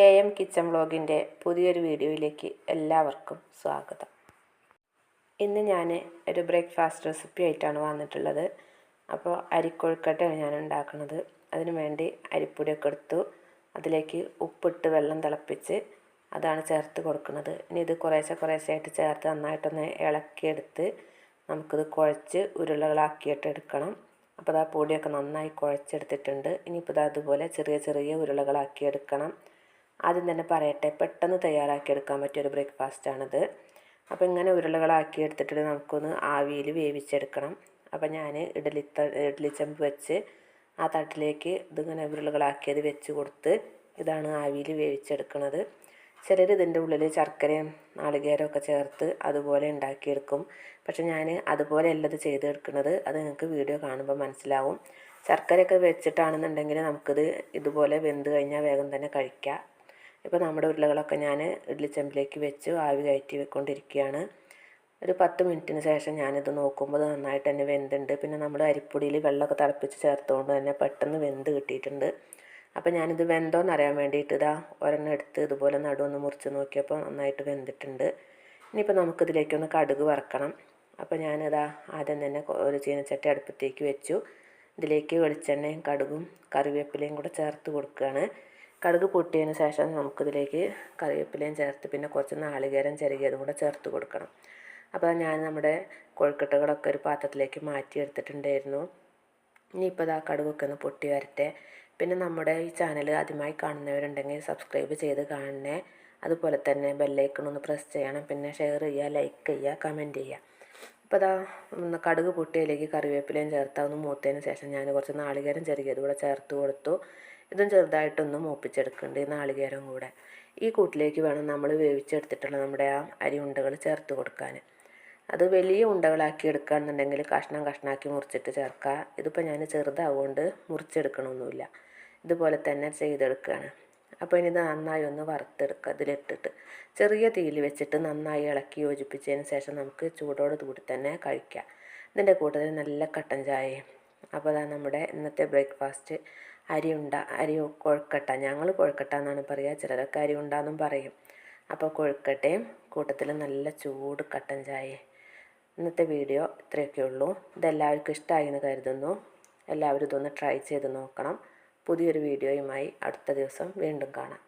AM kitchen വ്ലോഗിൻ്റെ പുതിയൊരു വീഡിയോയിലേക്ക് എല്ലാവർക്കും സ്വാഗതം. ഇന്ന് ഞാൻ ഒരു ബ്രേക്ക്ഫാസ്റ്റ് റെസിപ്പി ആയിട്ടാണ് വന്നിട്ടുള്ളത്. അപ്പോൾ അരിക്കൊഴുക്കട്ടയാണ് ഞാൻ ഉണ്ടാക്കുന്നത്. അതിനു വേണ്ടി അരിപ്പൊടിയൊക്കെ എടുത്തു, അതിലേക്ക് ഉപ്പിട്ട് വെള്ളം തിളപ്പിച്ച് അതാണ് ചേർത്ത് കൊടുക്കുന്നത്. ഇനി ഇത് കുറേശ്ശെ ചേർത്ത് നന്നായിട്ടൊന്ന് ഇളക്കിയെടുത്ത് നമുക്കിത് കുഴച്ച് ഉരുളകളാക്കിയിട്ട് എടുക്കണം. അപ്പോൾ ആ പൊടിയൊക്കെ നന്നായി കുഴച്ചെടുത്തിട്ടുണ്ട്. ഇനിയിപ്പോൾ അതുപോലെ ചെറിയ ഉരുളകളാക്കി എടുക്കണം. ആദ്യം തന്നെ പറയട്ടെ, പെട്ടെന്ന് തയ്യാറാക്കിയെടുക്കാൻ പറ്റിയൊരു ബ്രേക്ക്ഫാസ്റ്റാണിത്. അപ്പോൾ ഇങ്ങനെ ഉരുളകളാക്കി എടുത്തിട്ട് നമുക്കൊന്ന് ആവിയിൽ വേവിച്ചെടുക്കണം. അപ്പോൾ ഞാൻ ഇഡ്ഡലിച്ചെമ്പ് വെച്ച് ആ തട്ടിലേക്ക് ഇതിങ്ങനെ ഉരുളകളാക്കിയത് വെച്ച് കൊടുത്ത് ഇതാണ് ആവിയിൽ വേവിച്ചെടുക്കുന്നത്. ചിലർ ഇതിൻ്റെ ഉള്ളിൽ ശർക്കരയും നാളികേരമൊക്കെ ചേർത്ത് അതുപോലെ ഉണ്ടാക്കിയെടുക്കും. പക്ഷെ ഞാൻ അതുപോലെ അല്ല ഇത് ചെയ്തെടുക്കുന്നത്. അത് നിങ്ങൾക്ക് വീഡിയോ കാണുമ്പോൾ മനസ്സിലാവും. ശർക്കരയൊക്കെ വെച്ചിട്ടാണെന്നുണ്ടെങ്കിൽ നമുക്കിത് ഇതുപോലെ വെന്ത് കഴിഞ്ഞാൽ വേഗം തന്നെ കഴിക്കാം. ഇപ്പോൾ നമ്മുടെ ഉരുളകളൊക്കെ ഞാൻ ഇഡ്ഡലിച്ചെമ്പിലേക്ക് വെച്ച് ആവി കയറ്റി വെക്കൊണ്ടിരിക്കുകയാണ്. ഒരു 10 മിനിറ്റിന് ശേഷം ഞാനിത് നോക്കുമ്പോൾ നന്നായിട്ട് തന്നെ വെന്തുണ്ട്. പിന്നെ നമ്മൾ അരിപ്പൊടിയിൽ വെള്ളമൊക്കെ തിളപ്പിച്ച് ചേർത്തുകൊണ്ട് തന്നെ പെട്ടെന്ന് വെന്ത് കിട്ടിയിട്ടുണ്ട്. അപ്പോൾ ഞാനിത് വെന്തോന്ന് അറിയാൻ വേണ്ടിയിട്ട് ഒരെണ്ണം എടുത്ത് ഇതുപോലെ നടുവൊന്ന് മുറിച്ച് നോക്കിയപ്പോൾ നന്നായിട്ട് വെന്തിട്ടുണ്ട്. ഇനിയിപ്പോൾ നമുക്കിതിലേക്കൊന്ന് കടുക് വറക്കണം. അപ്പോൾ ആദ്യം തന്നെ ഒരു ചീനച്ചട്ടി അടുപ്പത്തേക്ക് വെച്ചു. ഇതിലേക്ക് വെളിച്ചെണ്ണയും കടുകും കറിവേപ്പിലയും കൂടെ ചേർത്ത് കൊടുക്കുകയാണ്. കടുക് പൊട്ടിയതിന് ശേഷം നമുക്കിതിലേക്ക് കറിവേപ്പിലയും ചേർത്ത് പിന്നെ കുറച്ച് നാളികേരം ചിരകിയതും കൂടെ ചേർത്ത് കൊടുക്കണം. അപ്പോൾ ഞാൻ നമ്മുടെ കൊഴുക്കട്ടകളൊക്കെ ഒരു പാത്രത്തിലേക്ക് മാറ്റിയെടുത്തിട്ടുണ്ടായിരുന്നു. ഇനിയിപ്പോൾ കടുകൊക്കെ ഒന്ന് പൊട്ടി വരട്ടെ. പിന്നെ നമ്മുടെ ഈ ചാനൽ ആദ്യമായി കാണുന്നവരുണ്ടെങ്കിൽ സബ്സ്ക്രൈബ് ചെയ്ത് കാണണേ. അതുപോലെ തന്നെ ബെല്ലൈക്കൺ ഒന്ന് പ്രസ് ചെയ്യണം. പിന്നെ ഷെയർ ചെയ്യുക, ലൈക്ക് ചെയ്യുക, കമൻറ്റ് ചെയ്യുക. ഇപ്പോൾ കടുക് പൊട്ടിയതിലേക്ക് കറിവേപ്പിലയും ചേർത്ത് ഒന്ന് മൂത്തതിന് ശേഷം ഞാൻ കുറച്ച് നാളികേരം ചിരകിയത് കൂടെ ചേർത്ത് കൊടുത്തു. ഇതും ചെറുതായിട്ടൊന്ന് മൂപ്പിച്ചെടുക്കുന്നുണ്ട്, ഈ നാളികേരം കൂടെ. ഈ കൂട്ടിലേക്ക് വേണം നമ്മൾ വേവിച്ചെടുത്തിട്ടുള്ള നമ്മുടെ ആ അരി ഉണ്ടകൾ ചേർത്ത് കൊടുക്കാൻ. അത് വലിയ ഉണ്ടകളാക്കി എടുക്കുകയാണെന്നുണ്ടെങ്കിൽ കഷ്ണാക്കി മുറിച്ചിട്ട് ചേർക്കുക. ഇതിപ്പോൾ ഞാൻ ചെറുതാവുകൊണ്ട് മുറിച്ചെടുക്കണമൊന്നുമില്ല, ഇതുപോലെ തന്നെ ചെയ്തെടുക്കുകയാണ്. അപ്പോൾ ഇനി ഇത് നന്നായി ഒന്ന് വറുത്തെടുക്കുക. ഇതിലിട്ടിട്ട് ചെറിയ തീയിൽ വെച്ചിട്ട് നന്നായി ഇളക്കി യോജിപ്പിച്ചതിന് ശേഷം നമുക്ക് ചൂടോട് കൂടി തന്നെ കഴിക്കാം. ഇതിൻ്റെ കൂട്ടത്തിൽ നല്ല കട്ടൻ ചായയും. അപ്പോൾ നമ്മുടെ ഇന്നത്തെ ബ്രേക്ക്ഫാസ്റ്റ് അരി കൊഴുക്കട്ട. ഞങ്ങൾ കൊഴുക്കട്ട എന്നാണ് പറയുക, ചിലരൊക്കെ അരി ഉണ്ടെന്നും പറയും. അപ്പോൾ കൊഴുക്കട്ടയും കൂട്ടത്തിൽ നല്ല ചൂട് കട്ടൻ ചായയും. ഇന്നത്തെ വീഡിയോ ഇത്രയൊക്കെ ഉള്ളൂ. ഇതെല്ലാവർക്കും ഇഷ്ടമായി എന്ന് കരുതുന്നു. എല്ലാവരും ഇതൊന്ന് ട്രൈ ചെയ്ത് നോക്കണം. പുതിയൊരു വീഡിയോയുമായി അടുത്ത ദിവസം വീണ്ടും കാണാം.